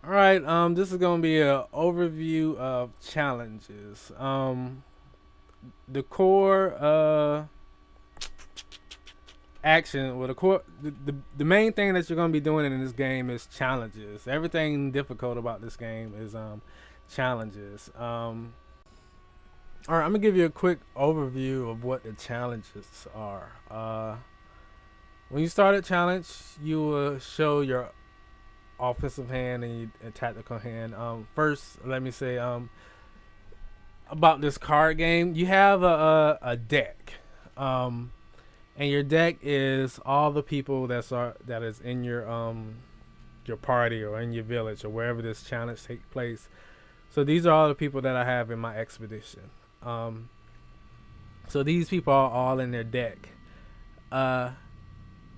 All right. This is gonna be an overview of challenges. The core action, well, the main thing that you're gonna be doing in this game is challenges. Everything difficult about this game is challenges. All right. I'm gonna give you a quick overview of what the challenges are. When you start a challenge, you will show your offensive hand and your tactical hand. First, let me say about this card game. You have a deck, um, and your deck is all the people that is in your party or in your village or wherever this challenge takes place. So these are all the people that I have in my expedition. Um, so these people are all in their deck. Uh,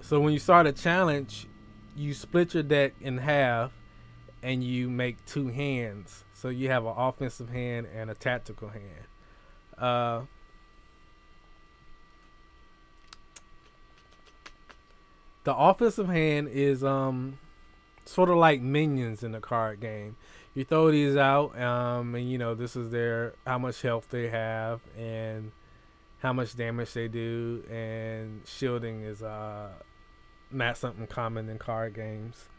so when you start a challenge, you split your deck in half and you make two hands. So you have an offensive hand and a tactical hand. Uh, the offensive hand is sort of like minions in the card game. You throw these out, and this is their how much health they have and how much damage they do, and shielding is not something common in card games.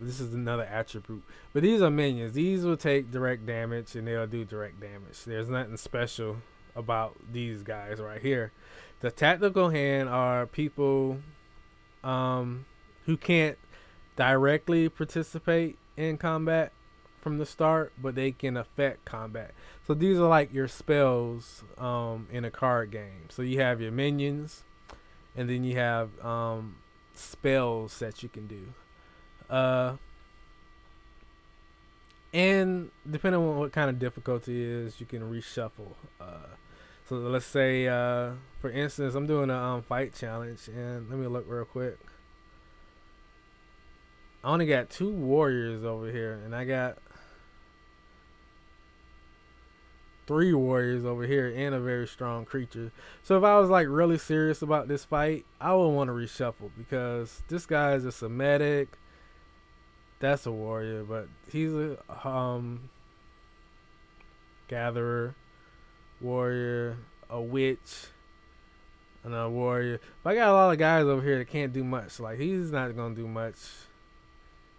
This is another attribute. But these are minions. These will take direct damage and they'll do direct damage. There's nothing special about these guys right here. The tactical hand are people who can't directly participate in combat from the start, but they can affect combat. So these are like your spells in a card game. So you have your minions, and then you have spells that you can do. Uh, and depending on what kind of difficulty it is, you can reshuffle. So let's say, for instance, I'm doing a fight challenge, and let me look real quick. I only got two warriors over here, and I got three warriors over here, and a very strong creature. So if I was like really serious about this fight, I would want to reshuffle because this guy is just a medic. That's a warrior, but he's a gatherer, warrior, a witch, and a warrior. But I got a lot of guys over here that can't do much. Like he's not gonna do much.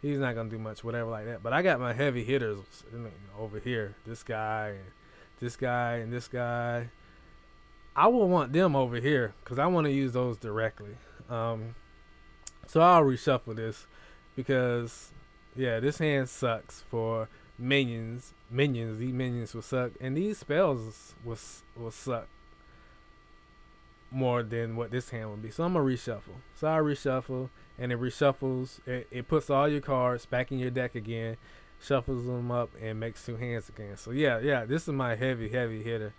He's not gonna do much, whatever like that. But I got my heavy hitters over here. This guy, and this guy, and this guy. I will want them over here because I want to use those directly. Um, so I'll reshuffle this because yeah, this hand sucks for minions. These minions will suck, and these spells will suck more than what this hand would be. So I'm gonna reshuffle. So I reshuffle, and it reshuffles. It puts all your cards back in your deck again, shuffles them up, and makes two hands again. So yeah. This is my heavy hitter.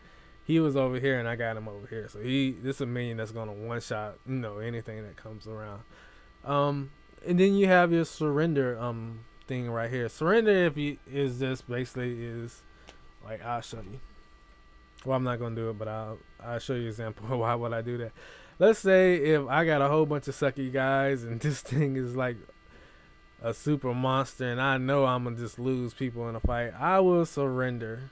He was over here, and I got him over here. So this is a minion that's gonna one shot anything that comes around. And then you have your surrender thing right here. Surrender if you is just basically is like I'll show you. Well, I'm not gonna do it, but I'll show you an example of why would I do that. Let's say if I got a whole bunch of sucky guys and this thing is like a super monster and I know I'm gonna just lose people in a fight, I will surrender,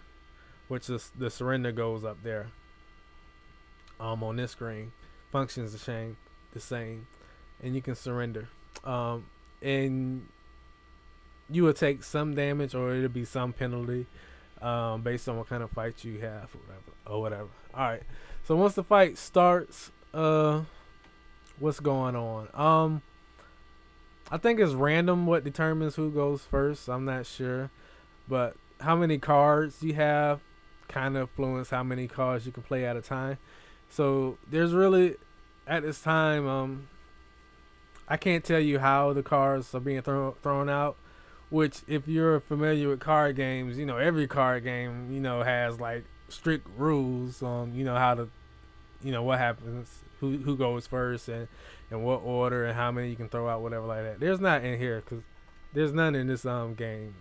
which is the surrender goes up there. On this screen, functions the same, and you can surrender. And you will take some damage or it'll be some penalty based on what kind of fight you have or whatever. All right. So once the fight starts, what's going on? I think it's random what determines who goes first. I'm not sure, but how many cards you have kind of influence how many cards you can play at a time. So there's really at this time, I can't tell you how the cards are being thrown out. Which, if you're familiar with card games, every card game, has like strict rules on, how to, what happens, who goes first, and what order, and how many you can throw out, whatever like that. There's not in here because there's none in this game.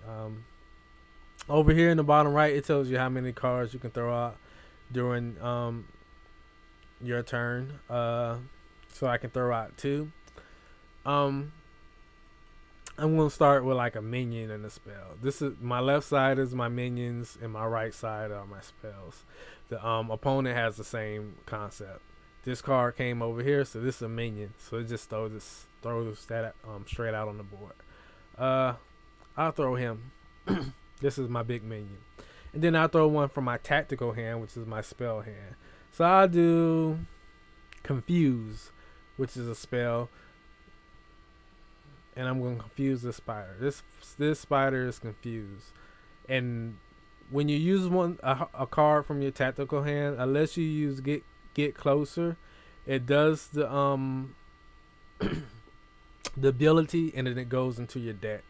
Over here in the bottom right, it tells you how many cards you can throw out during your turn. So I can throw out two. Um, I'm gonna start with like a minion and a spell. This is my left side is my minions and my right side are my spells. The opponent has the same concept. This card came over here, so this is a minion. So it just throws that straight out on the board. I'll throw him. This is my big minion. And then I'll throw one from my tactical hand, which is my spell hand. So I'll do Confuse, which is a spell. And I'm going to confuse this spider. This spider is confused. And when you use a card from your tactical hand, unless you use get closer, it does the the ability, and then it goes into your deck.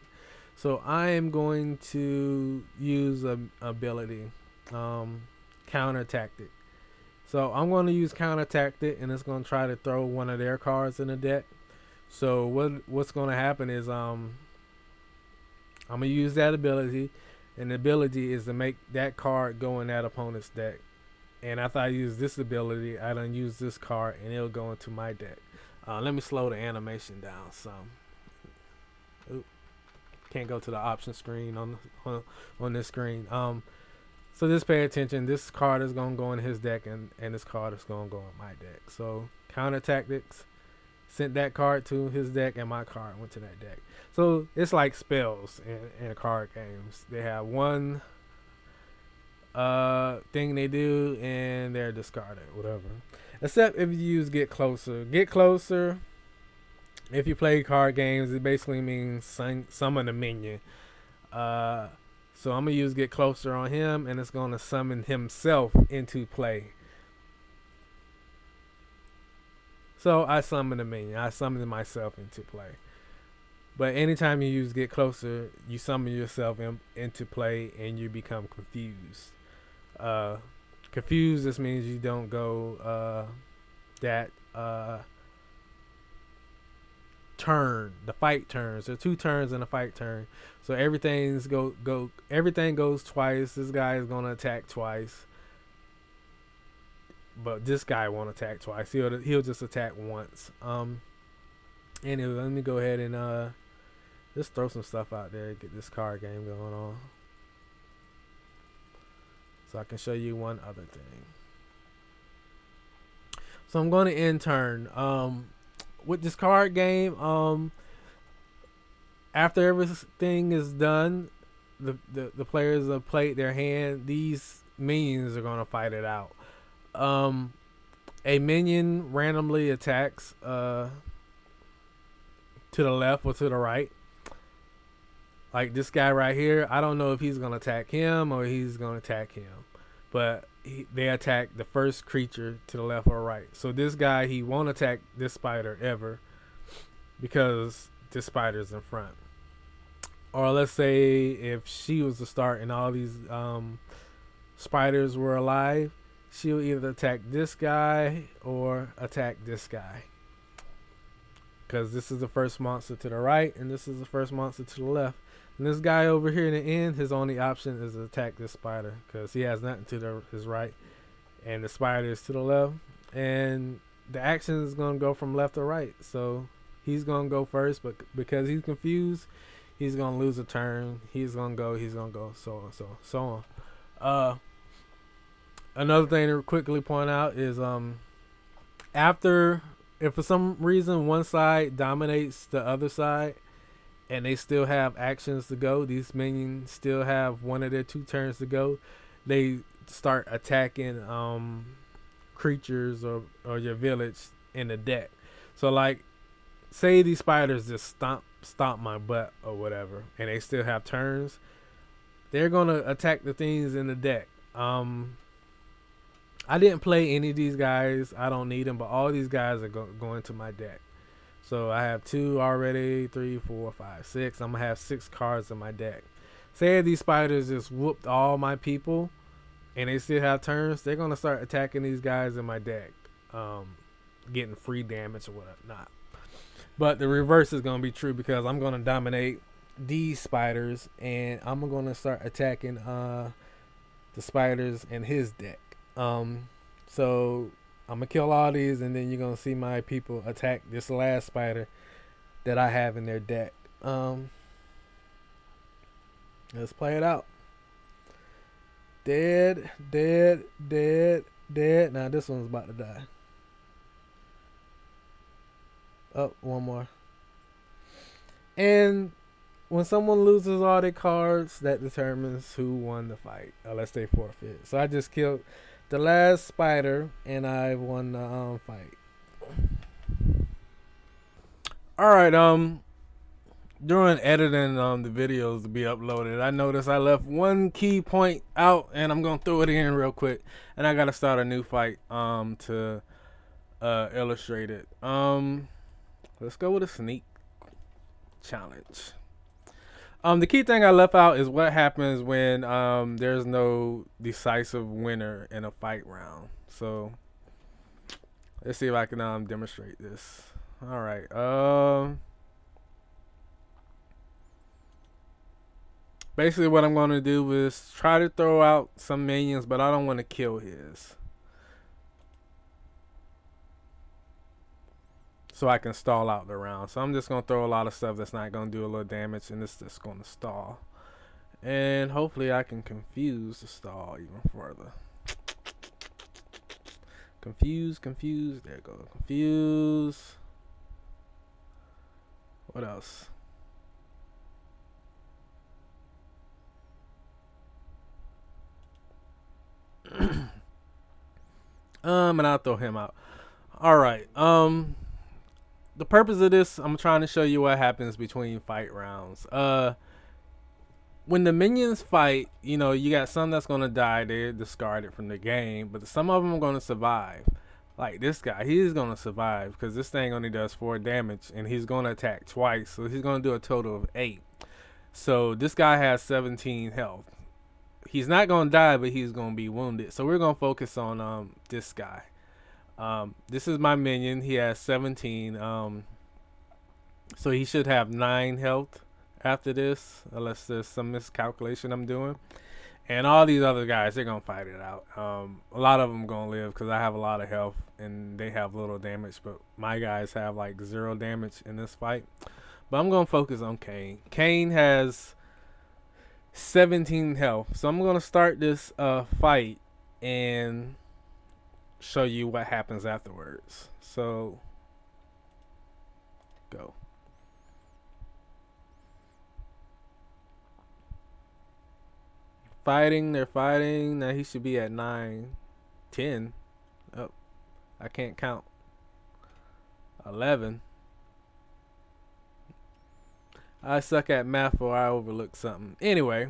So I am going to use a ability, counter tactic. So I'm going to use counter tactic, and it's going to try to throw one of their cards in the deck. So what's going to happen is I'm going to use that ability, and the ability is to make that card go in that opponent's deck. And after I use this ability, I done use this card, and it'll go into my deck. Let me slow the animation down some. Oop. Can't go to the option screen on this screen. So just pay attention. This card is gonna go in his deck, and this card is gonna go in my deck. So counter tactics sent that card to his deck, and my card went to that deck. So it's like spells in card games. They have one thing they do, and they're discarded, whatever. Except if you use get closer. Get closer. If you play card games, it basically means summon a minion. So I'm going to use get closer on him, and it's going to summon himself into play. So I summon a minion. I summon myself into play. But anytime you use get closer, you summon yourself into play, and you become confused. Confused, this means you don't go turn. The fight turns. There are 2 turns in a fight turn. So everything goes twice. This guy is gonna attack twice. But this guy won't attack twice. He'll just attack once. Anyway, let me go ahead and just throw some stuff out there, get this card game going on. So I can show you one other thing. So I'm going to end turn. With this card game, after everything is done, the players have played their hand. These minions are gonna fight it out. A minion randomly attacks to the left or to the right. Like this guy right here, I don't know if he's gonna attack him or he's gonna attack him, but they attack the first creature to the left or right. So this guy, he won't attack this spider ever because this spider's in front. Or let's say if she was to start and all these spiders were alive, she'll either attack this guy or attack this guy. Because this is the first monster to the right and this is the first monster to the left. And this guy over here in the end, his only option is to attack this spider because he has nothing to his right, and the spider is to the left. And the action is going to go from left to right. So he's going to go first, but because he's confused, he's going to lose a turn. He's going to go, so on. Another thing to quickly point out is if for some reason one side dominates the other side, and they still have actions to go, these minions still have one of their 2 turns to go, they start attacking creatures or your village in the deck. So like, say these spiders just stomp my butt or whatever, and they still have turns, they're gonna attack the things in the deck. I didn't play any of these guys. I don't need them, but all these guys are going to my deck. So I have 2 already, 3, 4, 5, 6. I'm going to have 6 cards in my deck. Say these spiders just whooped all my people and they still have turns, they're going to start attacking these guys in my deck, getting free damage or whatnot. But the reverse is going to be true because I'm going to dominate these spiders and I'm going to start attacking the spiders in his deck. So I'm going to kill all these, and then you're going to see my people attack this last spider that I have in their deck. Let's play it out. Dead, dead, dead, dead. Now this one's about to die. Oh, one more. And when someone loses all their cards, that determines who won the fight, unless they forfeit. So I just killed the last spider, and I won the fight. All right. During editing the videos to be uploaded, I noticed I left one key point out, and I'm gonna throw it in real quick. And I gotta start a new fight to illustrate it. Let's go with a sneak challenge. The key thing I left out is what happens when there's no decisive winner in a fight round. So let's see if I can demonstrate this. All right. Basically, what I'm going to do is try to throw out some minions, but I don't want to kill his. So I can stall out the round. So I'm just going to throw a lot of stuff that's not going to do a little damage, and it's just going to stall. And hopefully I can confuse the stall even further. Confuse. There it goes. Confuse. What else? And I'll throw him out. All right. The purpose of this, I'm trying to show you what happens between fight rounds. When the minions fight, you know, you got some that's gonna die, they're discarded from the game, but some of them are gonna survive. Like this guy, he's gonna survive because this thing only does 4 damage, and he's gonna attack twice, so he's gonna do a total of 8. So this guy has 17 health. He's not gonna die, but he's gonna be wounded. So we're gonna focus on this guy. This is my minion. He has 17. So he should have 9 health after this, unless there's some miscalculation I'm doing. And all these other guys, they're gonna fight it out. A lot of them gonna live because I have a lot of health and they have little damage. But my guys have like 0 damage in this fight. But I'm gonna focus on Kane. Kane has 17 health. So I'm gonna start this fight and show you what happens afterwards. So go. They're fighting. Now he should be at 9, 10. Oh, I can't count. 11. I suck at math or I overlooked something. Anyway,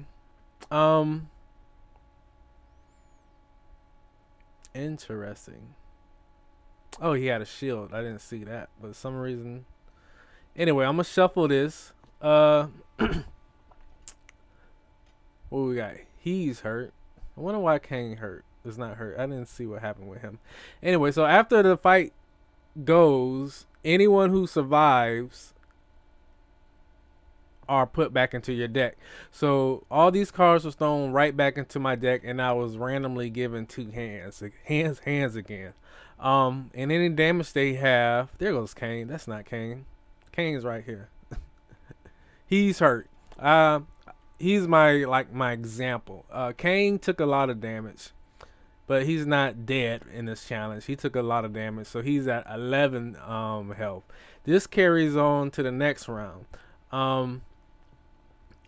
interesting. Oh, he had a shield. I didn't see that, but for some reason. Anyway, I'm gonna shuffle this. What we got? He's hurt. I wonder why Kane hurt. Is not hurt. I didn't see what happened with him. Anyway, so after the fight goes, anyone who survives are put back into your deck. So all these cards was thrown right back into my deck, and I was randomly given 2 hands. Hands again. And any damage they have, there goes Kane. That's not Kane. Kane's right here. He's hurt. He's my example. Kane took a lot of damage, but he's not dead in this challenge. He took a lot of damage, so he's at 11 health. This carries on to the next round.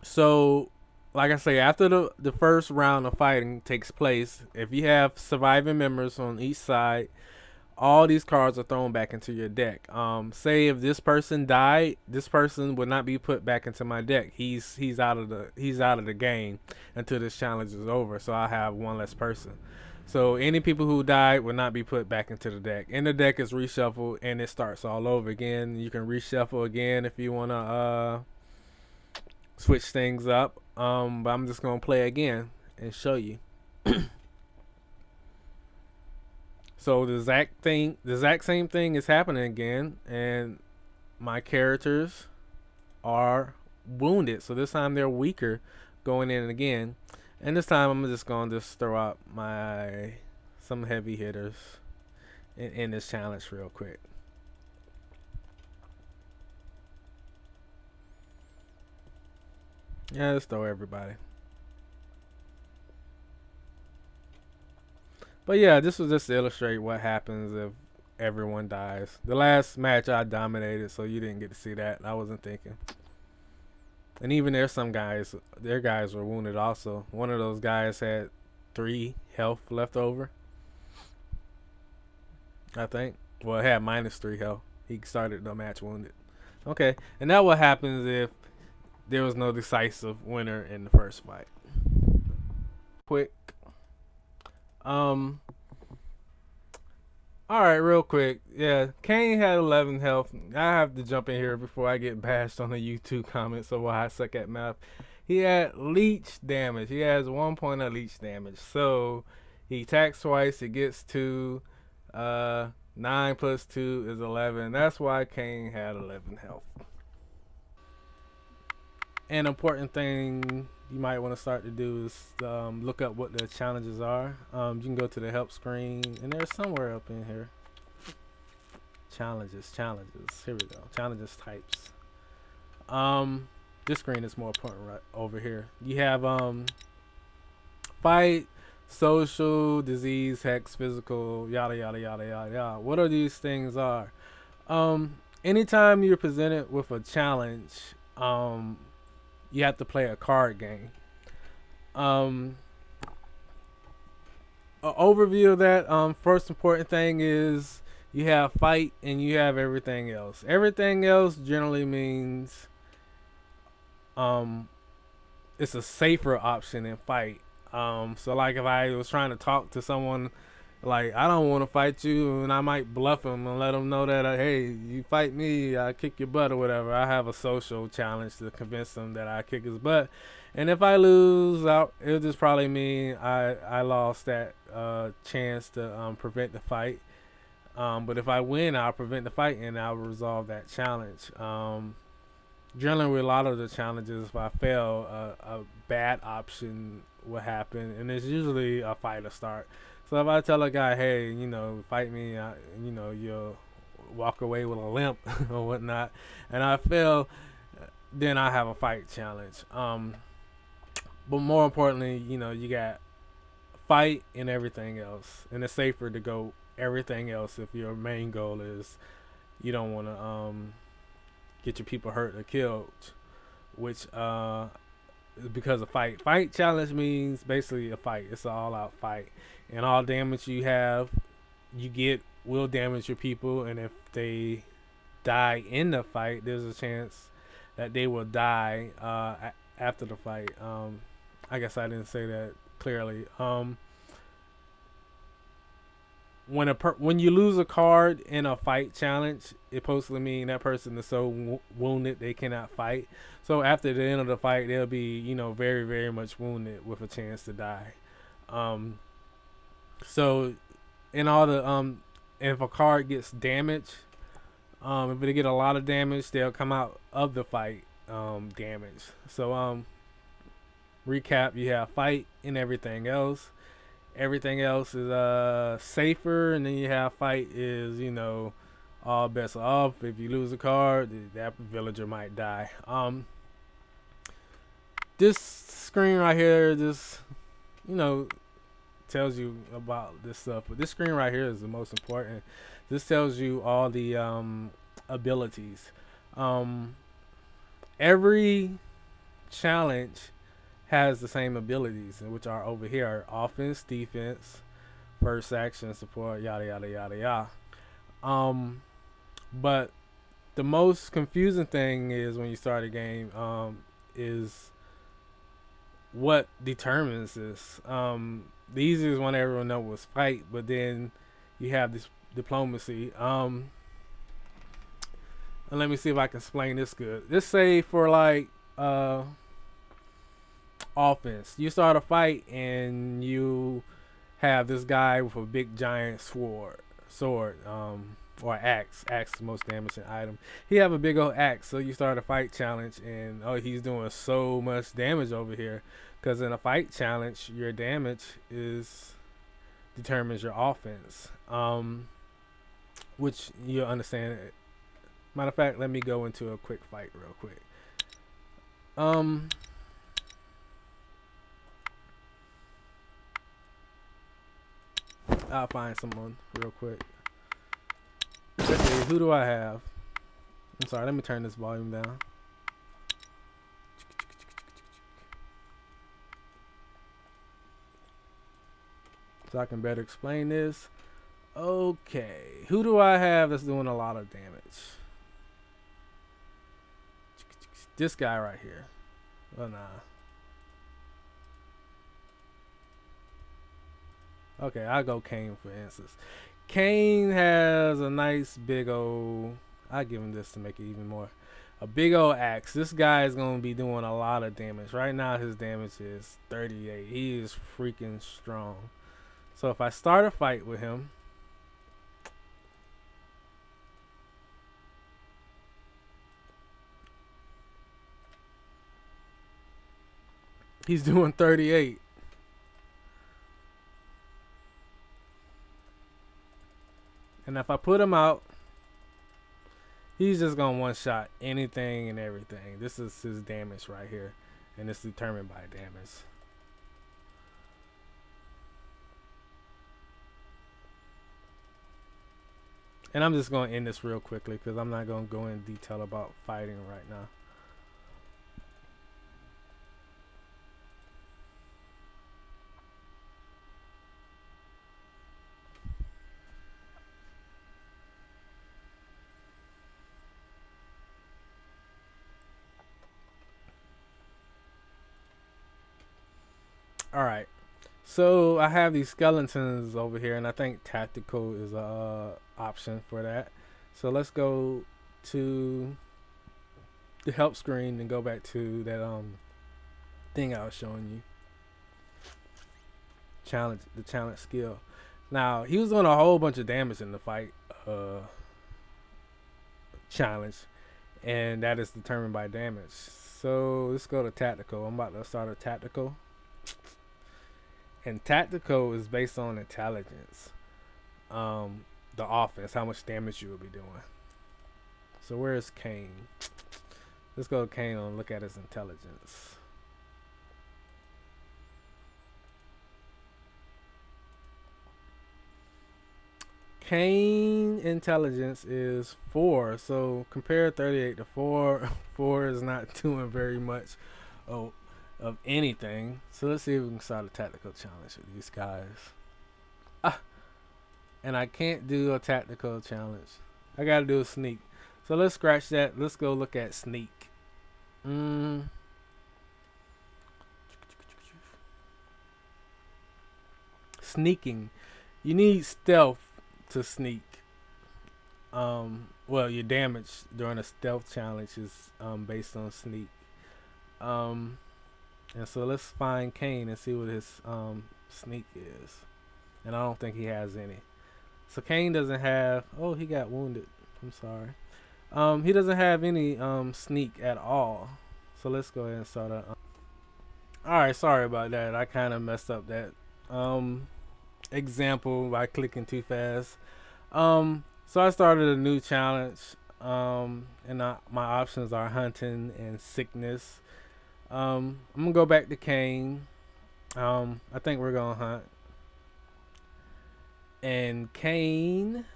So, like I say, after the first round of fighting takes place, if you have surviving members on each side, all these cards are thrown back into your deck. Say if this person died, this person would not be put back into my deck. He's out of the game until this challenge is over. So I have one less person. So any people who died would not be put back into the deck. And the deck is reshuffled and it starts all over again. You can reshuffle again if you wanna switch things up. But I'm just gonna play again and show you. So the exact same thing is happening again, and my characters are wounded. So this time they're weaker going in again. And this time I'm just gonna throw out some heavy hitters in this challenge real quick. Yeah, let's throw everybody. But yeah, this was just to illustrate what happens if everyone dies. The last match I dominated, so you didn't get to see that. I wasn't thinking. And even there's some guys, their guys were wounded also. One of those guys had 3 health left over, I think. Well, it had -3 health. He started the match wounded. Okay, and that what happens if there was no decisive winner in the first fight. Quick. Um. All right, real quick. Yeah, Kane had 11 health. I have to jump in here before I get bashed on the YouTube comments of why I suck at math. He had leech damage. He has 1 point of leech damage. So he attacks twice. It gets 2. 9 plus 2 is 11. That's why Kane had 11 health. An important thing you might want to start to do is look up what the challenges are. You can go to the help screen, and there's somewhere up in here. Challenges. Here we go. Challenges types. This screen is more important right over here. You have fight, social, disease, hex, physical, yada yada yada yada yada. What are these things are? Anytime you're presented with a challenge, you have to play a card game. An overview of that. First important thing is you have fight and you have everything else. Everything else generally means it's a safer option than fight. So like if I was trying to talk to someone, like I don't want to fight you, and I might bluff them and let them know that hey, you fight me, I kick your butt or whatever. I have a social challenge to convince them that I kick his butt, and if I lose, it'll just probably mean I lost that chance to prevent the fight. But if I win, I'll prevent the fight and I'll resolve that challenge. Generally, with a lot of the challenges, if I fail, a bad option will happen, and it's usually a fight to start. So if I tell a guy, hey, fight me, you'll walk away with a limp or whatnot, and I fail, then I have a fight challenge. But more importantly, you got fight and everything else, and it's safer to go everything else if your main goal is you don't want to get your people hurt or killed, which because of fight. Fight challenge means basically a fight. It's an all-out fight, and all damage you have, you get will damage your people, and if they die in the fight, there's a chance that they will die after the fight. I guess I didn't say that clearly. When you lose a card in a fight challenge, it supposedly mean that person is so wounded they cannot fight. So after the end of the fight, they'll be very very much wounded with a chance to die. So in all the and if a card gets damaged, if they get a lot of damage, they'll come out of the fight damaged. So recap: you have fight and everything else. Everything else is safer, and then you have fight is all bets are off. If you lose a card, that villager might die. This screen right here just tells you about this stuff, but this screen right here is the most important. This tells you all the abilities. Every challenge has the same abilities, which are over here: offense, defense, first action, support, yada yada yada yada. But the most confusing thing is when you start a game is what determines this. The easiest one everyone knows was fight, but then you have this diplomacy. And let me see if I can explain this good. Let's say for like offense, you start a fight and you have this guy with a big giant sword, or axe. Axe is the most damaging item. He have a big old axe, so you start a fight challenge, and he's doing so much damage over here. Because in a fight challenge, your damage determines your offense, which you'll understand. Matter of fact, let me go into a quick fight real quick. I'll find someone real quick. Let's see, who do I have? I'm sorry, let me turn this volume down. So I can better explain this. Okay, who do I have that's doing a lot of damage? This guy right here. Oh, nah. Okay, I'll go Kane for instance. Kane has a nice big old... I'll give him this to make it even more. A big old axe. This guy is going to be doing a lot of damage. Right now his damage is 38. He is freaking strong. So if I start a fight with him... He's doing 38. And if I put him out, he's just going to one-shot anything and everything. This is his damage right here. And it's determined by damage. And I'm just going to end this real quickly because I'm not going to go in detail about fighting right now. Alright, so I have these skeletons over here, and I think tactical is a option for that. So let's go to the help screen and go back to that thing I was showing you. The challenge skill. Now, he was doing a whole bunch of damage in the fight challenge, and that is determined by damage. So let's go to tactical. I'm about to start a tactical. And tactical is based on intelligence. The offense, how much damage you will be doing. So where's Kane? Let's go to Kane and look at his intelligence. Kane intelligence is 4. So compare 38 to 4. 4 is not doing very much. Of anything. So let's see if we can start a tactical challenge with these guys. And I can't do a tactical challenge. I gotta do a sneak. So let's scratch that. Let's go look at sneak. Sneaking. You need stealth to sneak. Well, your damage during a stealth challenge is based on sneak. And so let's find Kane and see what his sneak is. And I don't think he has any. So Kane doesn't have... Oh, he got wounded. I'm sorry. He doesn't have any sneak at all. So let's go ahead and start a... Alright, sorry about that. I kind of messed up that example by clicking too fast. So I started a new challenge. And my options are hunting and sickness. I'm gonna go back to Kane. I think we're gonna hunt. And Kane.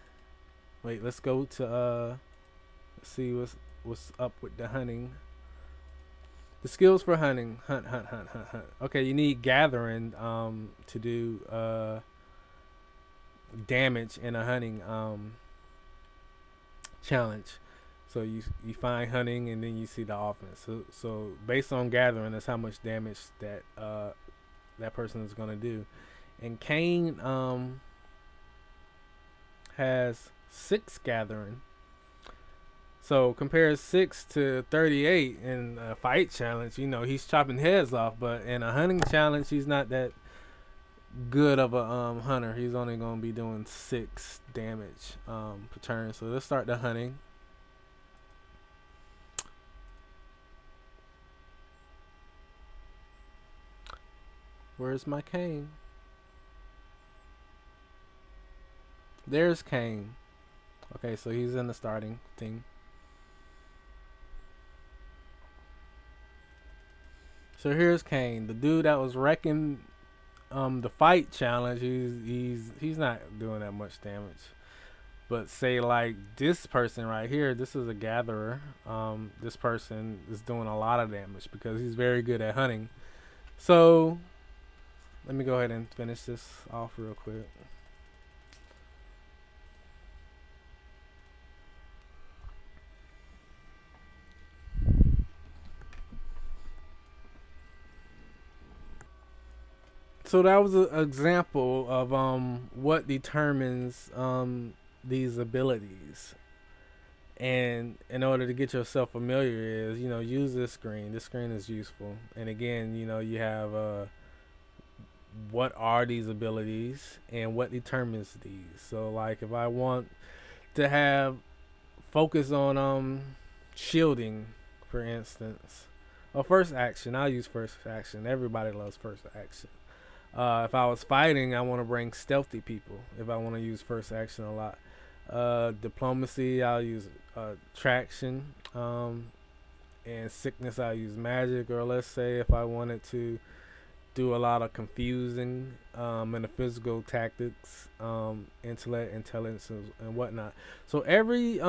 Wait, let's go to let's see what's up with the hunting. The skills for hunting. Hunt. Okay, you need gathering to do damage in a hunting challenge. So you find hunting and then you see the offense. So based on gathering, that's how much damage that that person is gonna do. And Kane has 6 gathering. So compare 6 to 38 in a fight challenge. You know, he's chopping heads off, but in a hunting challenge, he's not that good of a hunter. He's only gonna be doing 6 damage per turn. So let's start the hunting. Where's my Kane? There's Kane. Okay, so he's in the starting thing. So here's Kane, the dude that was wrecking the fight challenge, he's not doing that much damage. But say like this person right here, this is a gatherer. This person is doing a lot of damage because he's very good at hunting. So let me go ahead and finish this off real quick. So that was an example of what determines these abilities. And in order to get yourself familiar is, use this screen. This screen is useful. And again, you have what are these abilities and what determines these. So like if I want to have focus on shielding, for instance. Well, first action, I'll use first action. Everybody loves first action. If I was fighting, I want to bring stealthy people. If I want to use first action a lot, diplomacy, I'll use traction, and sickness, I'll use magic. Or let's say if I wanted to do a lot of confusing and the physical tactics, intellect, intelligence, and whatnot. So every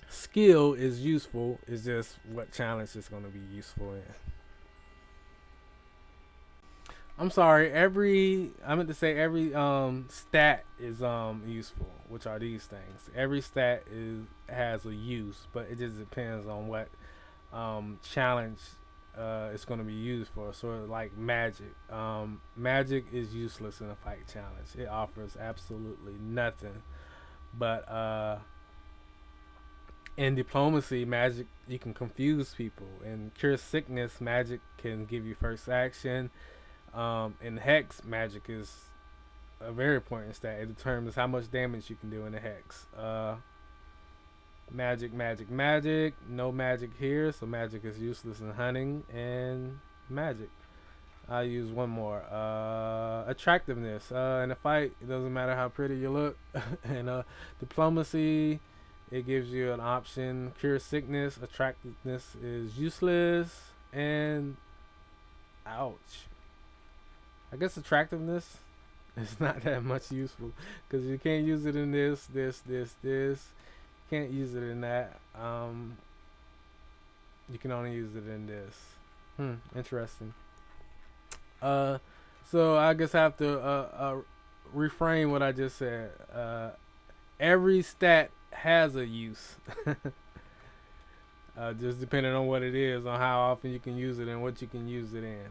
skill is useful. It's just what challenge is going to be useful in. I'm sorry. I meant to say every stat is useful, which are these things. Every stat has a use, but it just depends on what challenge it's going to be used for. So like magic. Magic is useless in a fight challenge. It offers absolutely nothing. But in diplomacy, magic, you can confuse people. In cure sickness, magic can give you first action. In hex, magic is a very important stat. It determines how much damage you can do in a hex. Magic, magic, magic. No magic here, so magic is useless in hunting and magic. I'll use one more. Attractiveness. In a fight, it doesn't matter how pretty you look. And diplomacy, it gives you an option. Cure sickness. Attractiveness is useless. And ouch. I guess attractiveness is not that much useful because you can't use it in this. Can't use it in that. You can only use it in this. Interesting. So I guess I have to reframe what I just said. Every stat has a use. Just depending on what it is, on how often you can use it and what you can use it in.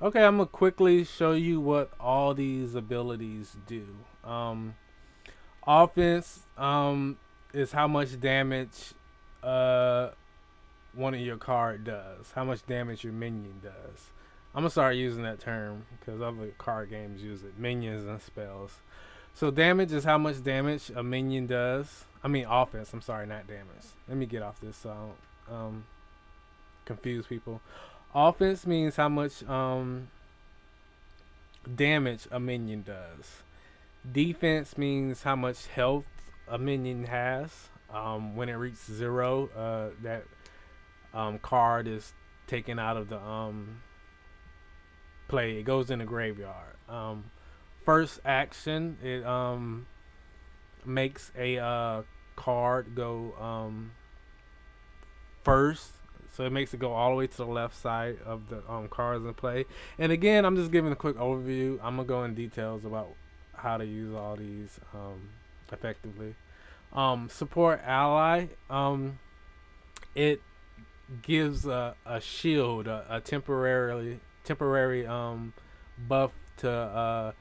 Okay, I'm gonna quickly show you what all these abilities do. Offense is how much damage one of your card does, how much damage your minion does. I'm gonna start using that term because other card games use it. Minions and spells. So damage is how much damage a minion does. I mean offense. I'm sorry, not damage. Let me get off this so I don't confuse people. Offense means how much damage a minion does. Defense means how much health a minion has. When it reaches 0, that card is taken out of the play. It goes in the graveyard. First action, it makes a card go first. So it makes it go all the way to the left side of the cards in play. And again, I'm just giving a quick overview. I'm going to go in details about how to use all these effectively. Support ally. It gives a shield, a temporary buff to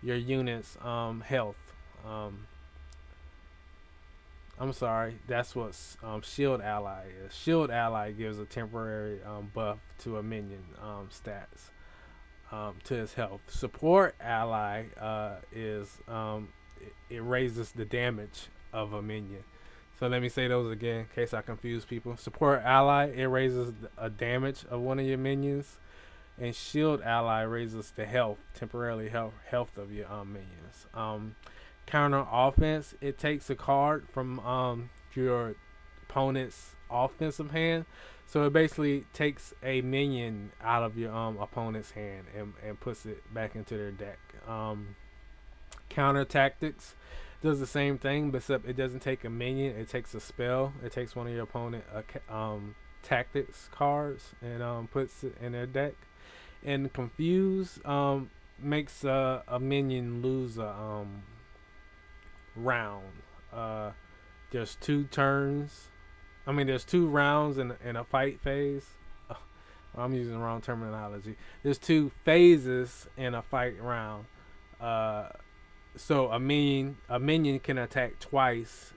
your unit's health. I'm sorry, that's what shield ally is. Shield ally gives a temporary buff to a minion stats, to his health. Support ally is it raises the damage of a minion. So let me say those again in case I confuse people. Support ally, it raises a damage of one of your minions, and shield ally raises the temporarily health of your minions. Counter offense, it takes a card from your opponent's offensive hand. So it basically takes a minion out of your opponent's hand and puts it back into their deck. Counter tactics does the same thing, but except it doesn't take a minion. It takes a spell. It takes one of your opponent tactics cards and puts it in their deck. And confuse makes a minion lose a round. There's two turns. I mean, there's two rounds in a fight phase. I'm using the wrong terminology. There's two phases in a fight round. So a minion can attack twice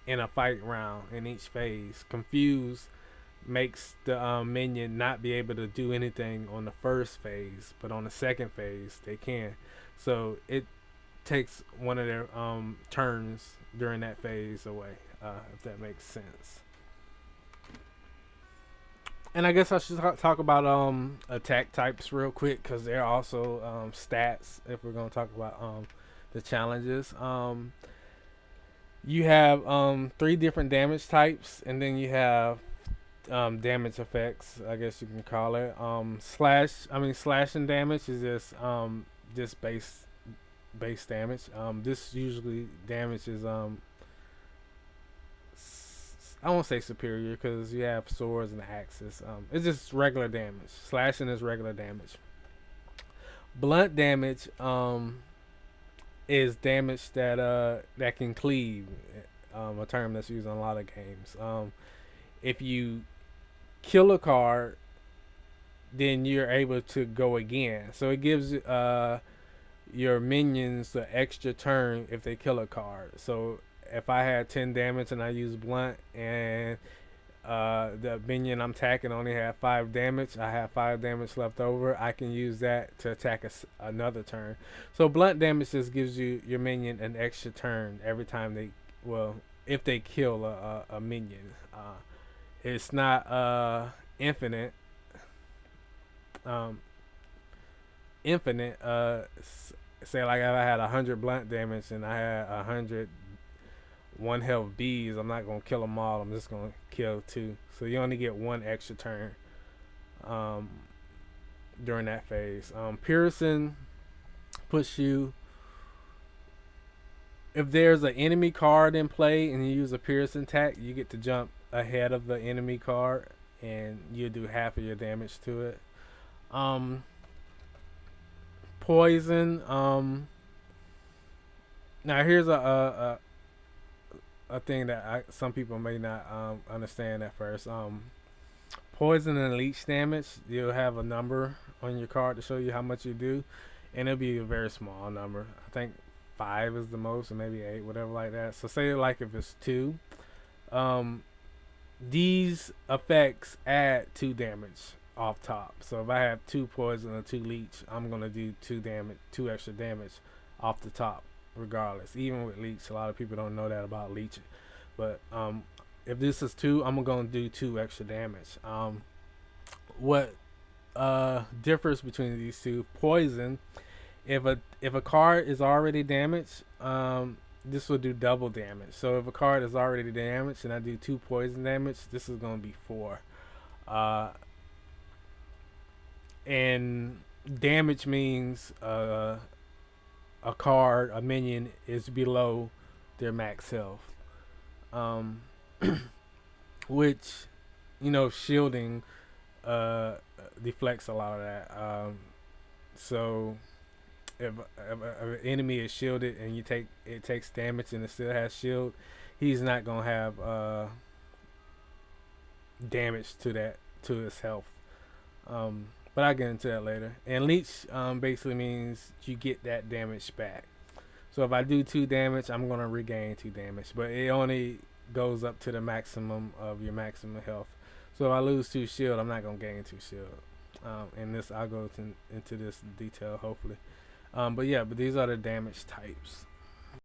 in a fight round in each phase. Confuse makes the minion not be able to do anything on the first phase, but on the second phase they can. So it takes one of their turns during that phase away, if that makes sense. And I guess I should talk about attack types real quick because they're also stats. If we're gonna talk about the challenges, you have three different damage types, and then you have damage effects. I guess you can call it slashing damage is just base damage. This usually damage is I won't say superior because you have swords and axes. It's just regular damage. Slashing is regular damage. Blunt damage is damage that can cleave. A term that's used in a lot of games. If you kill a card, then you're able to go again. So it gives your minions the extra turn if they kill a card. So if I had 10 damage and I use blunt and the minion I'm attacking only had 5 damage, I have 5 damage left over, I can use that to attack another turn. So blunt damage just gives your minion an extra turn every time if they kill a minion. It's not infinite. Infinite. Say like if I had 100 blunt damage and I had 100 one health bees, I'm not gonna kill them all. I'm just gonna kill 2. So you only get 1 extra turn during that phase. Piercing puts you. If there's an enemy card in play and you use a piercing attack, you get to jump ahead of the enemy card and you do half of your damage to it. Poison. Now here's a thing that some people may not understand at first. Poison and leech damage, you'll have a number on your card to show you how much you do, and it'll be a very small number. I think 5 is the most, or maybe 8, whatever like that. So say like if it's 2, these effects add 2 damage off top. So if I have 2 poison or 2 leech, I'm gonna do 2 extra damage off the top, regardless. Even with leech, a lot of people don't know that about leech, but if this is 2, I'm gonna do 2 extra damage. What differs between these two? Poison. If a card is already damaged, this will do double damage. So if a card is already damaged and I do 2 poison damage, this is gonna be 4. And damage means a minion is below their max health, which shielding deflects a lot of that. So if an enemy is shielded and it takes damage and it still has shield, he's not gonna have damage to his health. But I'll get into that later. And leech basically means you get that damage back. So if I do 2 damage, I'm gonna regain 2 damage, but it only goes up to the maximum of your maximum health. So if I lose 2 shield, I'm not gonna gain 2 shield. And this I'll go into this detail hopefully. But these are the damage types.